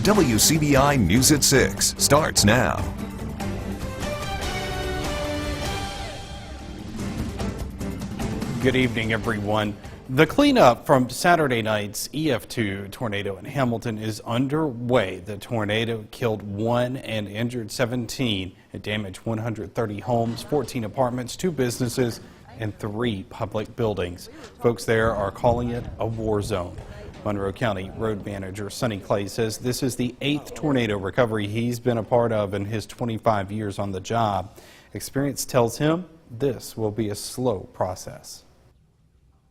WCBI News at 6 starts now. Good evening, everyone. The cleanup from Saturday night's EF2 tornado in Hamilton is underway. The tornado killed 1 and injured 17. It damaged 130 homes, 14 apartments, 2 businesses, and 3 public buildings. Folks there are calling it a war zone. Monroe County Road Manager Sonny Clay says this is the 8th tornado recovery he's been a part of in his 25 years on the job. Experience tells him this will be a slow process.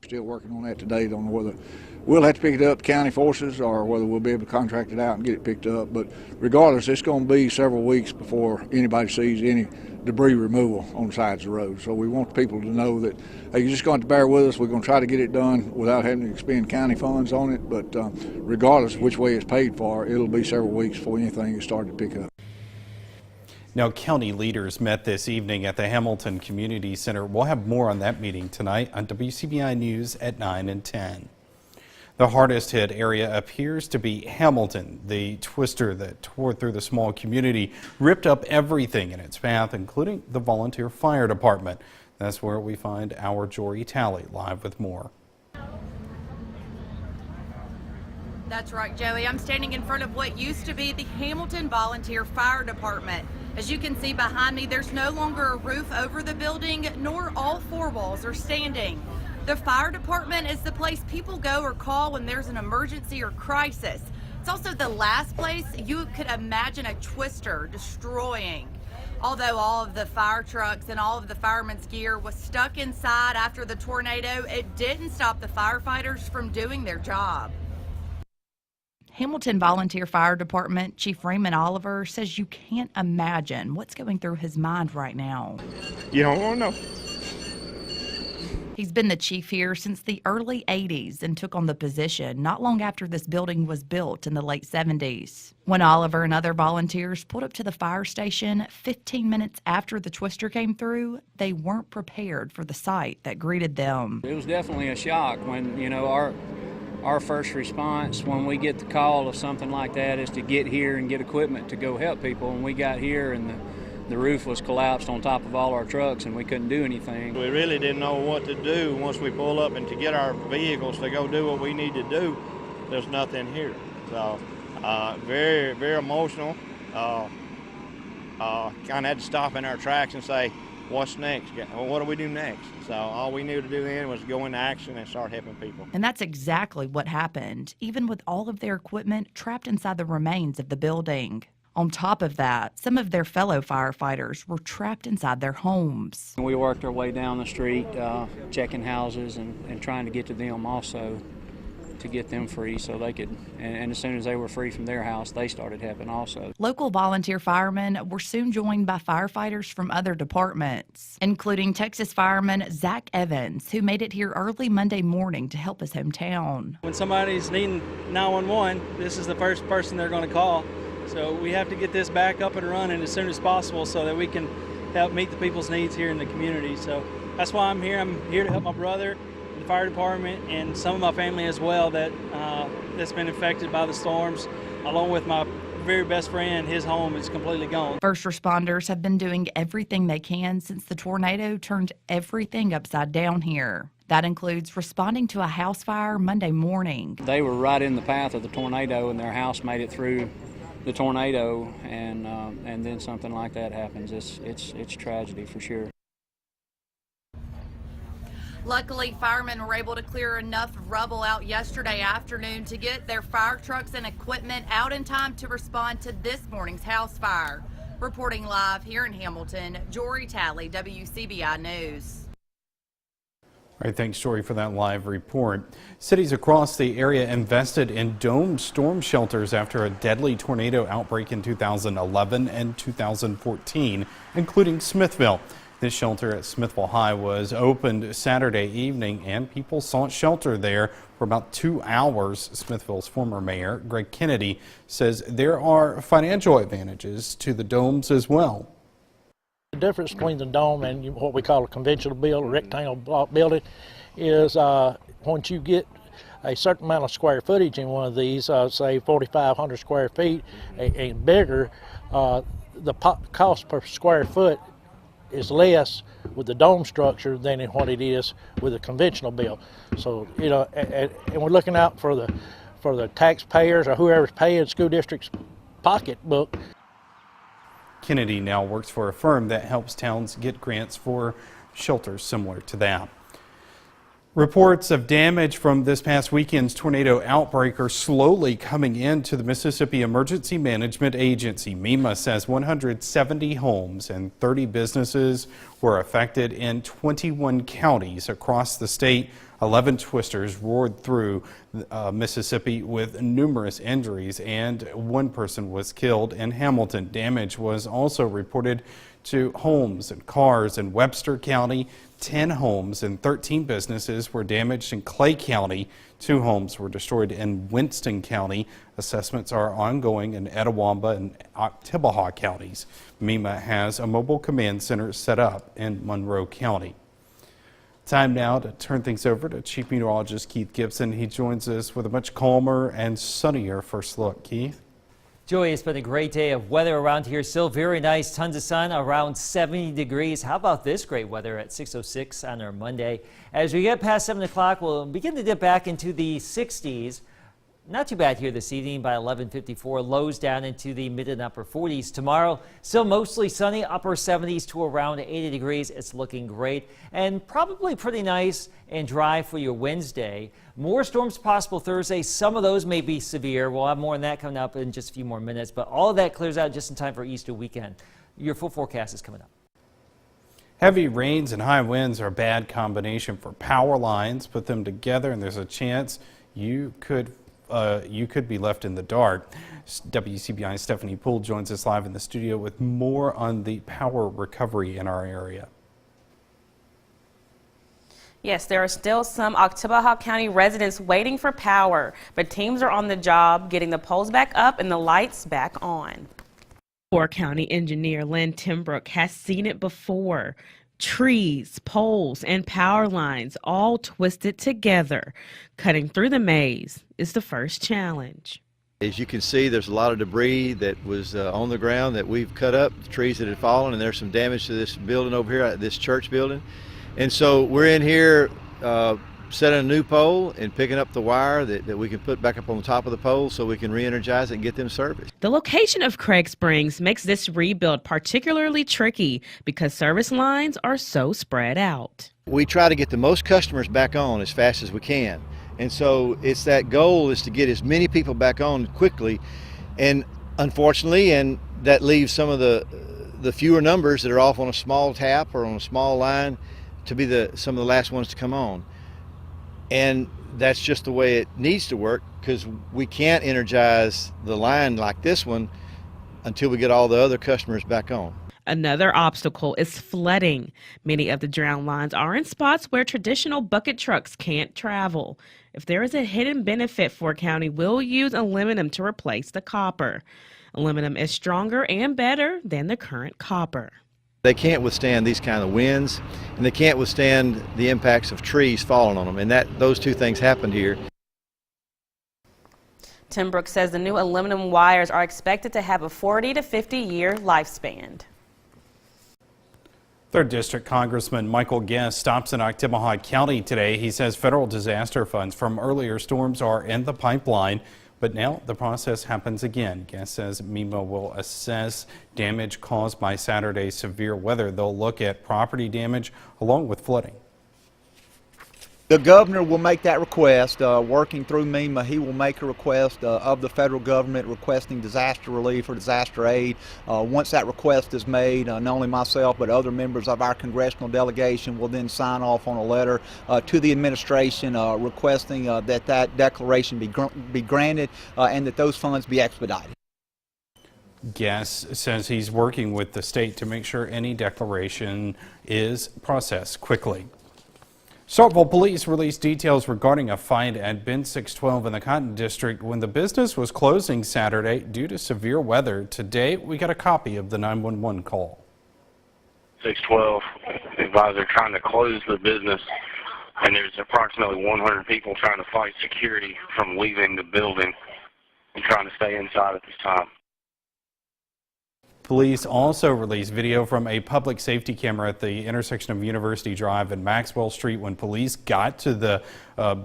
Still working on that today. Don't know whether we'll have to pick it up to county forces or whether we'll be able to contract it out and get it picked up. But regardless, it's going to be several weeks before anybody sees any debris removal on the sides of the road. So we want people to know that, hey, you're just going to bear with us. We're going to try to get it done without having to expend county funds on it. But regardless of which way it's paid for, it'll be several weeks before anything is started to pick up. Now, county leaders met this evening at the Hamilton Community Center. We'll have more on that meeting tonight on WCBI News at 9 and 10. The hardest hit area appears to be Hamilton. The twister that tore through the small community ripped up everything in its path, including the volunteer fire department. That's where we find our Jory Talley live with more. That's right, Joey. I'm standing in front of what used to be the Hamilton Volunteer Fire Department. As you can see behind me, there's no longer a roof over the building, nor all 4 walls are standing. The fire department is the place people go or call when there's an emergency or crisis. It's also the last place you could imagine a twister destroying. Although all of the fire trucks and all of the firemen's gear was stuck inside after the tornado, it didn't stop the firefighters from doing their job. Hamilton Volunteer Fire Department Chief Raymond Oliver says you can't imagine what's going through his mind right now. You don't want to know. He's been the chief here since the early 80s and took on the position not long after this building was built in the late 70s. When Oliver and other volunteers pulled up to the fire station 15 minutes after the twister came through, they weren't prepared for the sight that greeted them. It was definitely a shock when, our first response when we get the call of something like that is to get here and get equipment to go help people. And we got here and the roof was collapsed on top of all our trucks and we couldn't do anything. We really didn't know what to do once we pull up, and to get our vehicles to go do what we need to do, there's nothing here. So very, very emotional. Kind of had to stop in our tracks and say, what's next? Well, what do we do next? So all we knew to do then was go into action and start helping people. And that's exactly what happened, even with all of their equipment trapped inside the remains of the building. On top of that, some of their fellow firefighters were trapped inside their homes. We worked our way down the street, checking houses and trying to get to them also, to get them free so they could, and as soon as they were free from their house, they started helping also. Local volunteer firemen were soon joined by firefighters from other departments, including Texas fireman Zach Evans, who made it here early Monday morning to help his hometown. When somebody's needing 911, this is the first person they're going to call. So we have to get this back up and running as soon as possible so that we can help meet the people's needs here in the community. So that's why I'm here. I'm here to help my brother, the fire department, and some of my family as well that's been affected by the storms, along with my very best friend. His home is completely gone. First responders have been doing everything they can since the tornado turned everything upside down here. That includes responding to a house fire Monday morning. They were right in the path of the tornado and their house made it through the tornado, and then something like that happens. It's tragedy for sure. Luckily, firemen were able to clear enough rubble out yesterday afternoon to get their fire trucks and equipment out in time to respond to this morning's house fire. Reporting live here in Hamilton, Jory Talley, WCBI News. All right, thanks, Jory, for that live report. Cities across the area invested in domed storm shelters after a deadly tornado outbreak in 2011 and 2014, including Smithville. This shelter at Smithville High was opened Saturday evening, and people sought shelter there for about 2 hours. Smithville's former mayor, Greg Kennedy, says there are financial advantages to the domes as well. The difference between the dome and what we call a conventional build, a rectangle block building, is once you get a certain amount of square footage in one of these, say 4,500 square feet and bigger, the cost per square foot is less with the dome structure than in what it is with a conventional build. So, you know, and we're looking out for the taxpayers or whoever's paying school district's pocketbook. Kennedy now works for a firm that helps towns get grants for shelters similar to that. Reports of damage from this past weekend's tornado outbreak are slowly coming into the Mississippi Emergency Management Agency. MEMA says 170 homes and 30 businesses were affected in 21 counties across the state. 11 twisters roared through Mississippi with numerous injuries, and one person was killed in Hamilton. Damage was also reported to homes and cars in Webster County. 10 homes and 13 businesses were damaged in Clay County. 2 homes were destroyed in Winston County. Assessments are ongoing in Etowah and Oktibbeha counties. MEMA has a mobile command center set up in Monroe County. Time now to turn things over to Chief Meteorologist Keith Gibson. He joins us with a much calmer and sunnier first look. Keith? Joey, it's been a great day of weather around here. Still very nice, tons of sun, around 70 degrees. How about this great weather at 6:06 on our Monday? As we get past 7 o'clock, we'll begin to dip back into the 60s. Not too bad here this evening by 11:54. Lows down into the mid and upper 40s. Tomorrow, still mostly sunny, upper 70s to around 80 degrees. It's looking great and probably pretty nice and dry for your Wednesday. More storms possible Thursday. Some of those may be severe. We'll have more on that coming up in just a few more minutes, but all of that clears out just in time for Easter weekend. Your full forecast is coming up. Heavy rains and high winds are a bad combination for power lines. Put them together and there's a chance you could be left in the dark. WCBI's Stephanie Poole joins us live in the studio with more on the power recovery in our area. Yes, there are still some Oktibbeha County residents waiting for power, but teams are on the job getting the poles back up and the lights back on. County engineer Lynn Timbrook has seen it before. Trees, poles, and power lines all twisted together. Cutting through the maze is the first challenge. As you can see, there's a lot of debris that was on the ground that we've cut up, the trees that had fallen, and there's some damage to this building over here, this church building. And so we're in here setting a new pole and picking up the wire that we can put back up on the top of the pole so we can re-energize it and get them serviced. The location of Craig Springs makes this rebuild particularly tricky because service lines are so spread out. We try to get the most customers back on as fast as we can. And so it's that goal is to get as many people back on quickly. And unfortunately, and that leaves some of the fewer numbers that are off on a small tap or on a small line to be some of the last ones to come on. And that's just the way it needs to work because we can't energize the line like this one until we get all the other customers back on. Another obstacle is flooding. Many of the drowned lines are in spots where traditional bucket trucks can't travel. If there is a hidden benefit, Fort County will use aluminum to replace the copper. Aluminum is stronger and better than the current copper. They can't withstand these kind of winds, and they can't withstand the impacts of trees falling on them, and those two things happened here. Timbrook says the new aluminum wires are expected to have a 40 to 50-year lifespan. 3rd District Congressman Michael Guest stops in Oktibbeha County today. He says federal disaster funds from earlier storms are in the pipeline. But now the process happens again. Guest says MEMA will assess damage caused by Saturday's severe weather. They'll look at property damage along with flooding. The governor will make that request. Working through MEMA, he will make a request of the federal government requesting disaster relief or disaster aid. Once that request is made, not only myself but other members of our congressional delegation will then sign off on a letter to the administration requesting that declaration be granted and that those funds be expedited. Guest says he's working with the state to make sure any declaration is processed quickly. Starkville police released details regarding a fight at Bin 612 in the Cotton District when the business was closing Saturday due to severe weather. Today, we got a copy of the 911 call. 612 advisor trying to close the business and there's approximately 100 people trying to fight security from leaving the building and trying to stay inside at this time. Police also released video from a public safety camera at the intersection of University Drive and Maxwell Street. When police got to the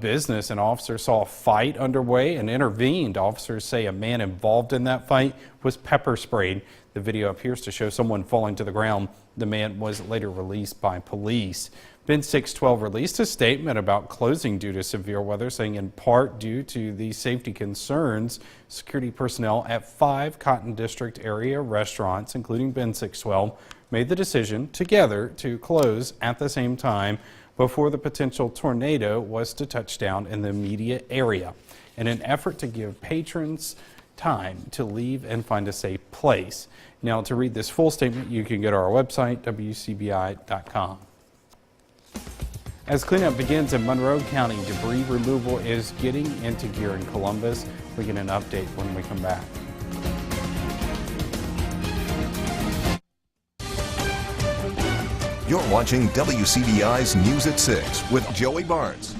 business, an officer saw a fight underway and intervened. Officers say a man involved in that fight was pepper sprayed. The video appears to show someone falling to the ground. The man was later released by police. Ben 612 released a statement about closing due to severe weather, saying in part due to the safety concerns, security personnel at 5 Cotton District area restaurants, including Ben 612, made the decision together to close at the same time before the potential tornado was to touch down in the immediate area, in an effort to give patrons time to leave and find a safe place. Now, to read this full statement, you can go to our website, WCBI.com. As cleanup begins in Monroe County, debris removal is getting into gear in Columbus. We get an update when we come back. You're watching WCBI's News at 6 with Joey Barnes.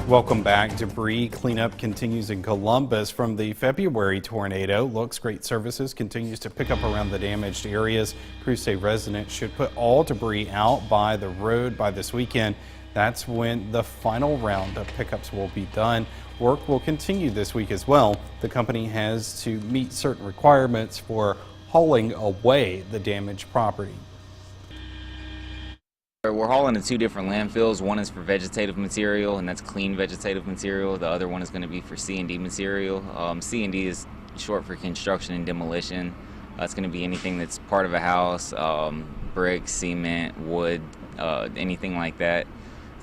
Welcome back. Debris cleanup continues in Columbus from the February tornado. Looks Great Services continues to pick up around the damaged areas. Crews say residents should put all debris out by the road by this weekend. That's when the final round of pickups will be done. Work will continue this week as well. The company has to meet certain requirements for hauling away the damaged property. We're hauling to 2 different landfills. One is for vegetative material, and that's clean vegetative material. The other one is going to be for C&D material. C&D is short for construction and demolition. It's going to be anything that's part of a house, brick, cement, wood, anything like that.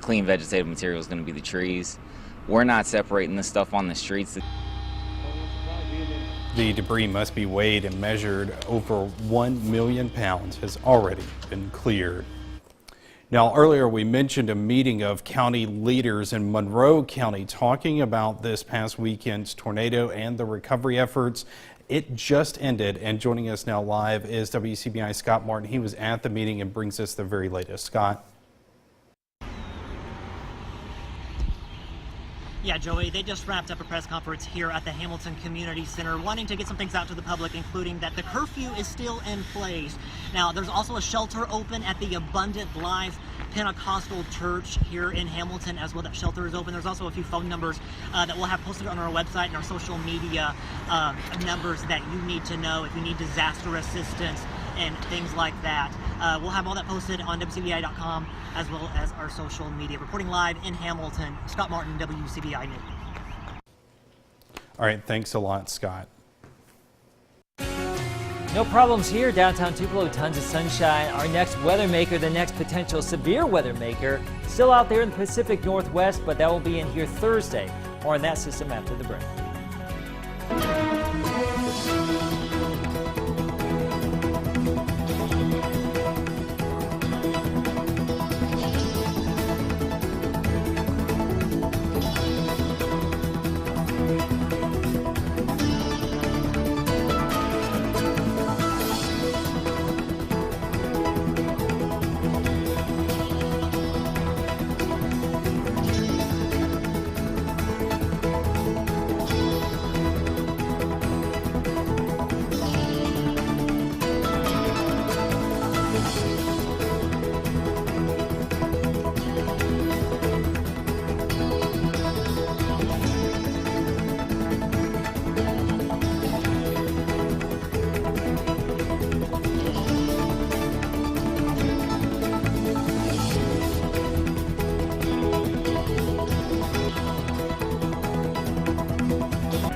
Clean vegetative material is going to be the trees. We're not separating this stuff on the streets. The debris must be weighed and measured. Over 1 million pounds has already been cleared. Now, earlier we mentioned a meeting of county leaders in Monroe County talking about this past weekend's tornado and the recovery efforts. It just ended, and joining us now live is WCBI Scott Martin. He was at the meeting and brings us the very latest. Scott. Yeah, Joey, they just wrapped up a press conference here at the Hamilton Community Center, wanting to get some things out to the public, including that the curfew is still in place. Now, there's also a shelter open at the Abundant Life Pentecostal Church here in Hamilton as well. That shelter is open. There's also a few phone numbers that we'll have posted on our website and our social media numbers that you need to know if you need disaster assistance and things like that. We'll have all that posted on WCBI.com as well as our social media. Reporting live in Hamilton, Scott Martin, WCBI News. All right, thanks a lot, Scott. No problems here. Downtown Tupelo, tons of sunshine. Our next weather maker, the next potential severe weather maker, still out there in the Pacific Northwest, but that will be in here Thursday. More on that system after the break.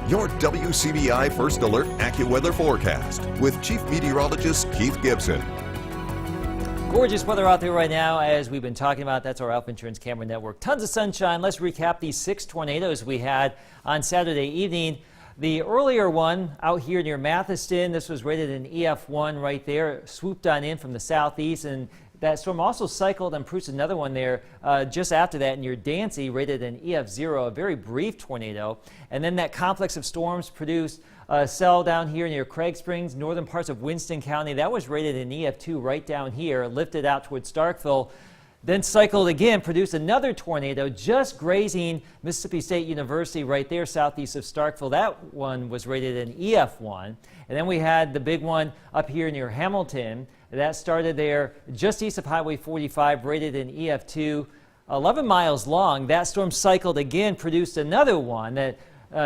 Your WCBI First Alert AccuWeather forecast with Chief Meteorologist Keith Gibson. Gorgeous weather out there right now, as we've been talking about. That's our Alpha Insurance Camera Network. Tons of sunshine. Let's recap these 6 tornadoes we had on Saturday evening. The earlier one out here near Mathiston, this was rated an EF1 right there, swooped on in from the southeast and That storm also cycled and produced another one there just after that near Dancy, rated an EF0, a very brief tornado. And then that complex of storms produced a cell down here near Craig Springs, northern parts of Winston County. That was rated an EF2 right down here, lifted out towards Starkville. Then cycled again, produced another tornado just grazing Mississippi State University right there southeast of Starkville. That one was rated an EF1. And then we had the big one up here near Hamilton. That started there just east of Highway 45, rated an EF2, 11 miles long. That storm cycled again, produced another one that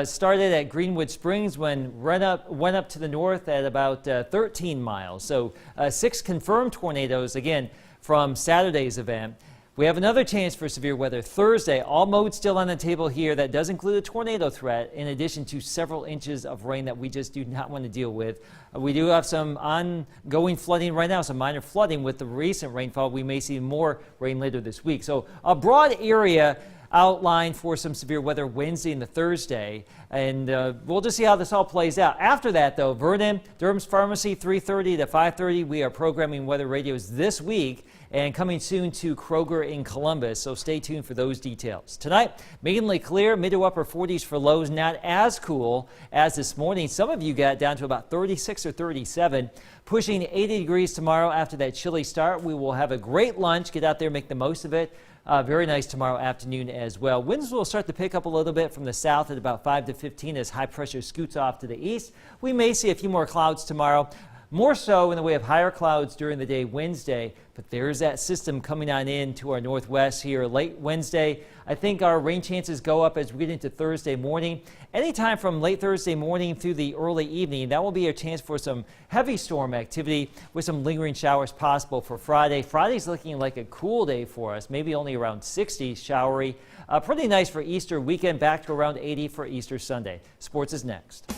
started at Greenwood Springs when went up to the north at about 13 miles. So 6 confirmed tornadoes again from Saturday's event. We have another chance for severe weather Thursday. All modes still on the table here. That does include a tornado threat in addition to several inches of rain that we just do not want to deal with. We do have some ongoing flooding right now, some minor flooding with the recent rainfall. We may see more rain later this week. So a broad area outlined for some severe weather Wednesday and the Thursday, and we'll just see how this all plays out. After that, though, Vernon, Durham's Pharmacy, 3:30 to 5:30. We are programming weather radios this week and coming soon to Kroger in Columbus, so stay tuned for those details. Tonight, mainly clear, mid to upper 40s for lows, not as cool as this morning. Some of you got down to about 36 or 37, pushing 80 degrees tomorrow after that chilly start. We will have a great lunch. Get out there, make the most of it. Very nice tomorrow afternoon as well. Winds will start to pick up a little bit from the south at about 5 to 15 as high pressure scoots off to the east. We may see a few more clouds tomorrow. More so in the way of higher clouds during the day Wednesday, but there's that system coming on in to our northwest here late Wednesday. I think our rain chances go up as we get into Thursday morning. Anytime from late Thursday morning through the early evening, that will be a chance for some heavy storm activity with some lingering showers possible for Friday. Friday's looking like a cool day for us, maybe only around 60, showery. Pretty nice for Easter weekend, back to around 80 for Easter Sunday. Sports is next.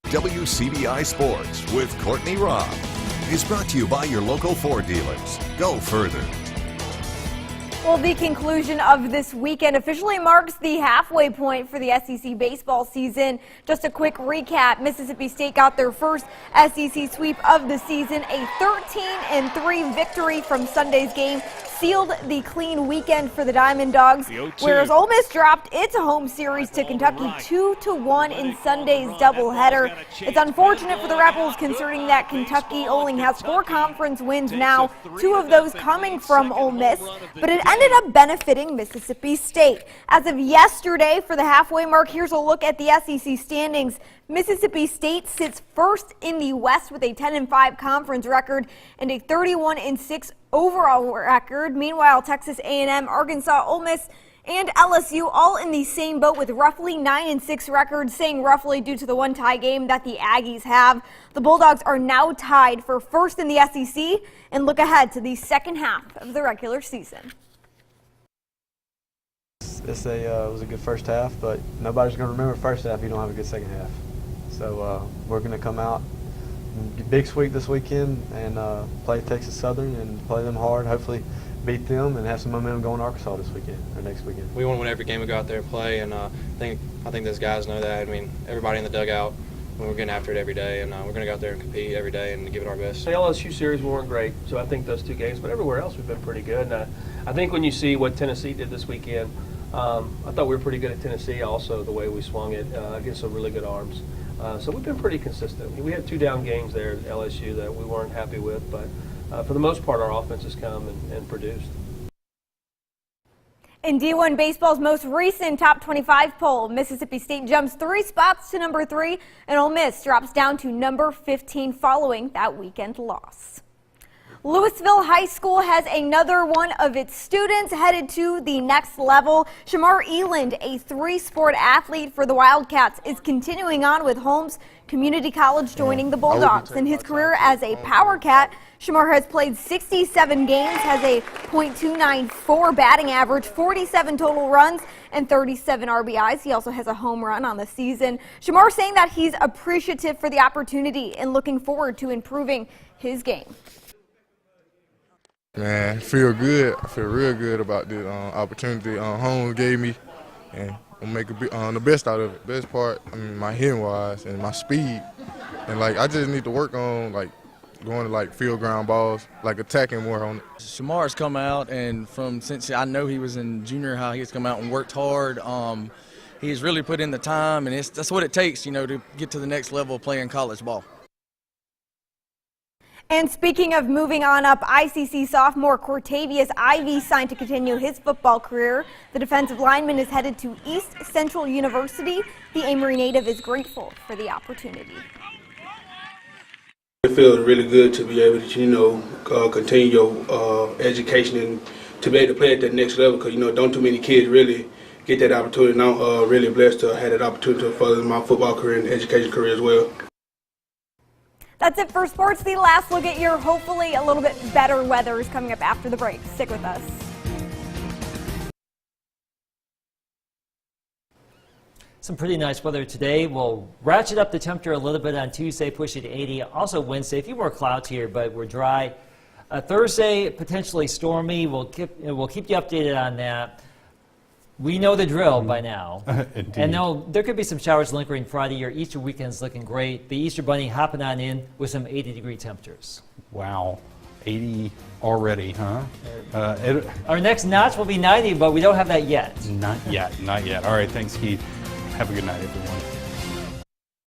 WCBI Sports with Courtney Robb is brought to you by your local Ford dealers. Go further. Well, the conclusion of this weekend officially marks the halfway point for the SEC baseball season. Just a quick recap. Mississippi State got their first SEC sweep of the season. A 13-3 victory from Sunday's game sealed the clean weekend for the Diamond Dogs, whereas Ole Miss dropped its home series to Kentucky 2-1 in Sunday's doubleheader. It's unfortunate for the Rebels considering that Kentucky only has 4 conference wins now, 2 of those coming from Ole Miss, but it ended up benefiting Mississippi State. As of yesterday, for the halfway mark, here's a look at the SEC standings. Mississippi State sits first in the West with a 10-5 conference record and a 31-6 overall record. Meanwhile, Texas A&M, Arkansas, Ole Miss, and LSU all in the same boat with roughly 9-6 records, saying roughly due to the one tie game that the Aggies have. The Bulldogs are now tied for first in the SEC and look ahead to the second half of the regular season. It was a good first half, but nobody's going to remember first half if you don't have a good second half. So we're going to come out, big sweep this weekend, and play Texas Southern and play them hard, hopefully beat them and have some momentum going to Arkansas this weekend or next weekend. We want to win every game we go out there and play, and I think those guys know that. I mean, everybody in the dugout, we're getting after it every day, and we're going to go out there and compete every day and give it our best. The LSU series weren't great, so I think those 2 games, but everywhere else we've been pretty good. And I think when you see what Tennessee did this weekend, I thought we were pretty good at Tennessee also, the way we swung it against some really good arms. So we've been pretty consistent. We had 2 down games there at LSU that we weren't happy with, but for the most part, our offense has come and produced. In D1 Baseball's most recent top 25 poll, Mississippi State jumps 3 spots to number 3, and Ole Miss drops down to number 15 following that weekend loss. Louisville High School has another one of its students headed to the next level. Shamar Eland, a 3-sport athlete for the Wildcats, is continuing on with Holmes Community College, joining the Bulldogs. In his career as a Power Cat, Shamar has played 67 games, has a .294 batting average, 47 total runs, and 37 RBIs. He also has a home run on the season. Shamar saying that he's appreciative for the opportunity and looking forward to improving his game. Man, I feel good. I feel real good about the opportunity Holmes gave me, and I'm make the best out of it. Best part, I mean, my hitting wise and my speed, and I just need to work on going to like field ground balls, like attacking more on it. Shamar's come out, and since I know he was in junior high, he's come out and worked hard. He's really put in the time, and that's what it takes, to get to the next level of playing college ball. And speaking of moving on up, ICC sophomore Cortavius Ivy signed to continue his football career. The defensive lineman is headed to East Central University. The Amory native is grateful for the opportunity. It feels really good to be able to, continue your education and to be able to play at that next level, because, don't too many kids really get that opportunity. And I'm really blessed to have had that opportunity to further my football career and education career as well. That's it for sports. The last look at your hopefully a little bit better weather is coming up after the break. Stick with us. Some pretty nice weather today. We'll ratchet up the temperature a little bit on Tuesday, push it to 80. Also Wednesday, a few more clouds here, but we're dry. Thursday, potentially stormy. We'll keep you updated on that. We know the drill by now. And there could be some showers lingering Friday. Your Easter weekend's looking great. The Easter Bunny hopping on in with some 80-degree temperatures. Wow, 80 already, huh? Our next notch will be 90, but we don't have that yet. Not yet, not yet. All right, thanks, Keith. Have a good night, everyone.